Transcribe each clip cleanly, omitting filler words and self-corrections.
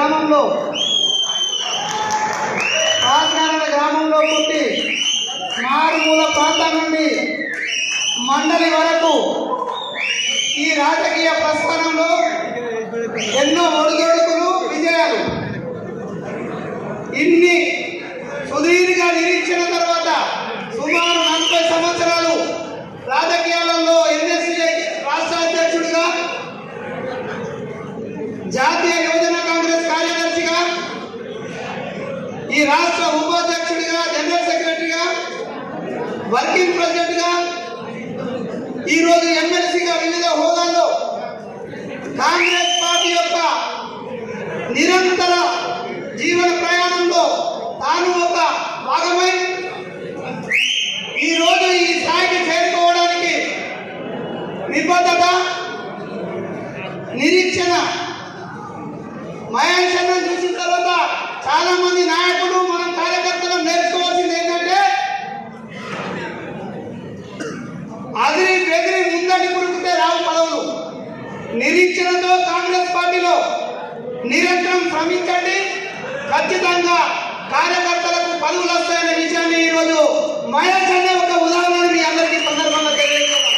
గ్రామంలో పుట్టి మారుమూల ప్రాంతం నుండి మండలి వరకు ఈ రాజకీయ ప్రస్థానంలో ఎన్నో ఒడిదొడుకులు విజయాలు ఇన్ని సుదీర్ఘ నిరీక్షణ తర్వాత సుమారు 40 సంవత్సరాలు రాజకీయాలలో ఎన్ఎస్సీ రాష్ట్ర అధ్యక్షుడిగా, జాతీయ యువజన కాంగ్రెస్ కార్యదర్శిగా, ఈ రాష్ట్ర ఉపాధ్యక్షుడిగా, జనరల్ సెక్రటరీగా, వర్కింగ్ ప్రెసిడెంట్గా, ఈరోజు ఎమ్మెల్సీగా వివిధ హోదాల్లో కాంగ్రెస్ పార్టీ యొక్క నిరంతర జీవన ప్రయాణంలో తాను ఒక భాగమై ఈరోజు ఈ స్థాయికి చేరుకోవడానికి నిబద్ధత, నిరీక్షణ మహేశ్వరను చూసిన తర్వాత చాలా మంది నాయకులు మనం కార్యకర్తలు నేర్చుకోవాల్సింది ఏంటంటే అదిరి బెదిరి ముందటి కురికితే రావు పదవులు. నిరీక్షణతో కాంగ్రెస్ పార్టీలో నిరంతరం శ్రమించండి, ఖచ్చితంగా కార్యకర్తలకు పదవులు వస్తాయనే విషయాన్ని ఈరోజు మహేష్ అనే ఒక ఉదాహరణ మీ అందరికీ సందర్భంగా తెలియజేస్తున్నాను.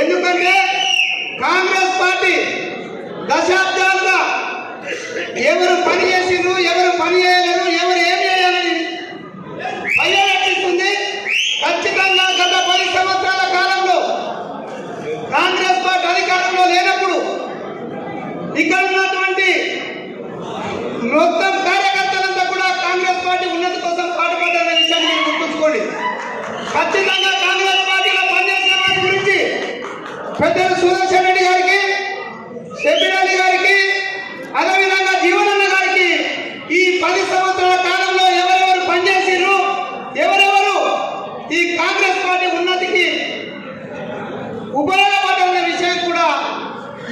ఎందుకంటే కాంగ్రెస్ పార్టీ దశాబ్దాలుగా ఎవరు పని చేసిండ్రు, ఎవరు పని చేయలేరు, ఎవరు ఏం చేయాలని పర్యవేక్షిస్తుంది. ఖచ్చితంగా గత 10 సంవత్సరాల కాలంలో కాంగ్రెస్ పార్టీ అధికారంలో లేనప్పుడు ఇక్కడ ఉన్నటువంటి మొత్తం కార్యకర్తలంతా కూడా కాంగ్రెస్ పార్టీ ఉన్నతి కోసం పాటుపడ్డారనే విషయాన్ని మీరు గుర్తుంచుకోండి. ఖచ్చితంగా కాంగ్రెస్ పార్టీలో పనిచేసిన వారి గురించి పెద్దలు సుదర్శన్ రెడ్డి గారికి, షబీర్ అలీ గారికి, అదేవిధంగా జీవనన్న గారికి ఈ 10 సంవత్సరాల కాలంలో ఎవరెవరు పనిచేసిర్రు, ఎవరెవరు ఈ కాంగ్రెస్ పార్టీ ఉన్నతికి ఉపయోగపడాలనే విషయం కూడా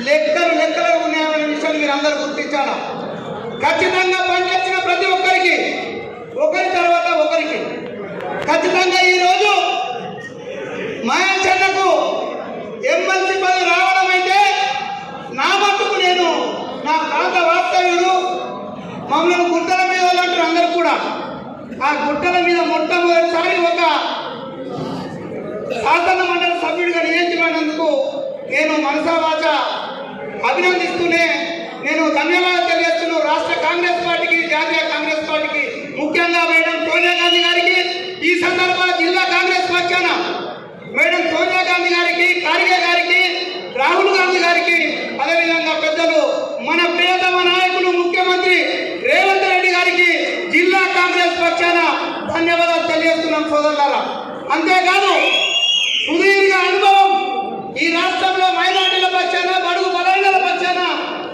లెక్కలు ఉన్నాయనే విషయాన్ని మీరు అందరూ గుర్తించాలి. ఖచ్చితంగా పనిచేసిన ప్రతి ఒక్కరికి, ఒకరి తర్వాత ఒకరికి ఖచ్చితంగా ఈరోజు మహేష్ అన్నకు ఎమ్మెల్సీ పదవి రావడం అయితే నా మట్టుకు నేను నా ప్రాంత వాస్తవ్యుడు, మమ్మల్ని గుట్టల మీద అంటారు అందరూ కూడా, ఆ గుట్టల మీద మొట్టమొదటిసారి ఒక శాసన మండలి సభ్యుడిగా నియమించబడినందుకు నేను మనసా వాచ అభినందిస్తూనే నేను ధన్యవాదాలు తెలియజేస్తున్నాను. రాష్ట్ర కాంగ్రెస్ పార్టీకి, జాతీయ కాంగ్రెస్ పార్టీకి, ముఖ్యంగా మేడం సోనియా గాంధీ గారికి, ఈ సందర్భంగా జిల్లా కాంగ్రెస్ పక్షాన మేడం సోనియా గాంధీ గారికి, ఖార్గే గారికి, రాహుల్ గాంధీ గారికి, అదేవిధంగా పెద్దలు మన ప్రియతమ నాయకులు ముఖ్యమంత్రి రేవంత్ రెడ్డి గారికి జిల్లా కాంగ్రెస్ పక్షాన ధన్యవాదాలు తెలియజేస్తున్నాం సోదరులారా. అంతేకాదు సుదీర్ఘ అనుభవం ఈ రాష్ట్రంలో మైనార్టీల పక్షాన, బడుగు బలైనల పక్షాన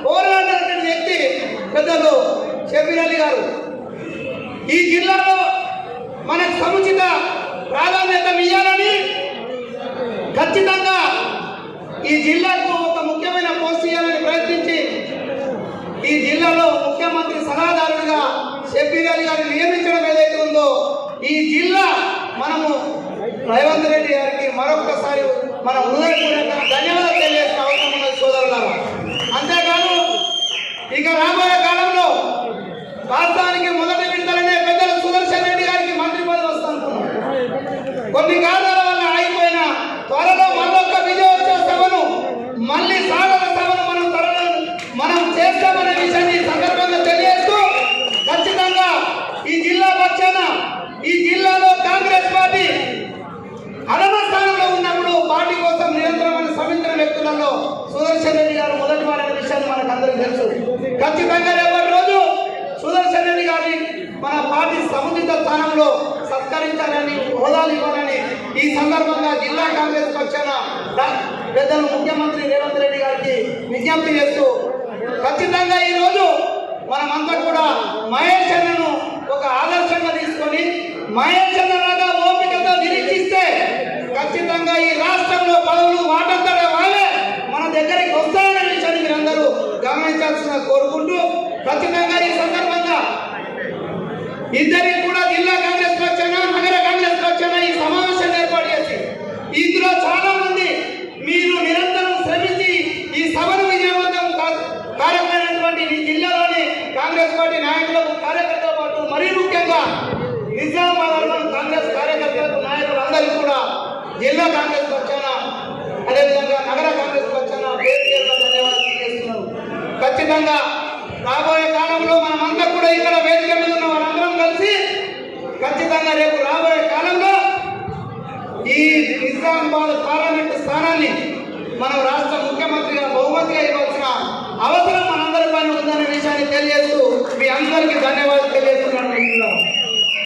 పోరాడినటువంటి వ్యక్తి పెద్దలు షబీర్ అలీ గారు. ఈ జిల్లాలో మనకు సముచిత ప్రాధాన్యత ఇవ్వాలని, ఖచ్చితంగా ఈ జిల్లాకు ఒక ముఖ్యమైన పోస్ట్ ఇవ్వాలని ప్రయత్నించి ఈ జిల్లాలో ముఖ్యమంత్రి సలహాదారుడిగా షబీర్ అలీ గారిని నియమించడం ఏదైతే ఉందో, ఈ జిల్లా మనము రేవంత్ రెడ్డి గారికి మరొకసారి మన హృదయపూర్వక ధన్యవాదాలు తెలియజేసిన అవసరం ఉన్నది సోదరులారా. అంతేకాదు ఇక రాబోయే కాలంలో రాష్ట్రానికి మొదటి విడతలనే పెద్దలు సుదర్శన్ రెడ్డి గారికి మంత్రి పదవి వస్తానుకున్నాం. కొన్ని కారణాల వల్ల ఆగిపోయిన త్వరలో మరొక విజయోత్సవ సభను, మళ్ళీ సాగర సభను మనం చేస్తామనే విషయాన్ని సందర్భంగా తెలియజేస్తూ, ఖచ్చితంగా ఈ జిల్లా పక్షాన, ఈ జిల్లాలో కాంగ్రెస్ పార్టీ అరవ స్థానంలో ఉన్నప్పుడు పార్టీ కోసం నిరంతరమైన శ్రమించిన వ్యక్తులలో సుదర్శన్ రెడ్డి గారు మొదటి వారనే విషయాన్ని మనకు అందరికీ తెలుసు. ఖచ్చితంగా రేపటి రోజు సుదర్శన్ రెడ్డి గారిని మన పార్టీ సముచిత స్థానంలో సత్కరించాలని, హోదాలు ఇవ్వాలని ఈ సందర్భంగా జిల్లా కాంగ్రెస్ పక్షాన పెద్దలు ముఖ్యమంత్రి రేవంత్ రెడ్డి గారికి విజ్ఞప్తి చేస్తూ, ఖచ్చితంగా ఈరోజు మనమంతా కూడా మహేష్ అన్నను ఒక ఆదర్శంగా తీసుకొని మహేష్ అన్నలాగా ఓపికతో నిరీక్షిస్తే ఖచ్చితంగా ఈ రాష్ట్రంలో పదవులు వాటంతట వాళ్ళే మన దగ్గరికి వస్తాయనే విషయాన్ని మీరందరూ గమనించాల్సిన కోరుకుంటూ, ఖచ్చితంగా ఈ సందర్భంగా ఇద్దరికి కూడా జిల్లా కాంగ్రెస్ పక్షాన, నగర కాంగ్రెస్ పక్షాన ఈ సమావేశాన్ని ఏర్పాటు చేసి ఇందులో చాలా మంది మీరు నిరంతరం శ్రమించి ఈ సభను విజయవంతం కార్యక్రమం నిజామాబాద్లో కాంగ్రెస్ కార్యకర్తలకు నాయకులందరికీ కూడా జిల్లా కాంగ్రెస్ పక్షాన అదేవిధంగా నగర కాంగ్రెస్ పక్షాన పేరు పేరున ధన్యవాదాలు తెలియజేస్తున్నాను. ఖచ్చితంగా రాబోయే కాలంలో మనమంతా కూడా ఇక్కడ వేదిక మీద ఉన్న వారందరం కలిసి ఖచ్చితంగా రేపు రాబోయే కాలంలో ఈ నిజామాబాద్ పార్లమెంటు స్థానాన్ని మనం రాష్ట్ర ముఖ్యమంత్రిగా బహుమతిగా ఇవ్వాల్సిన అవసరం మనందరి పైన ఉందనే విషయాన్ని తెలియజేస్తూ మీ అందరికీ ధన్యవాదాలు తెలియజేస్తున్నాను.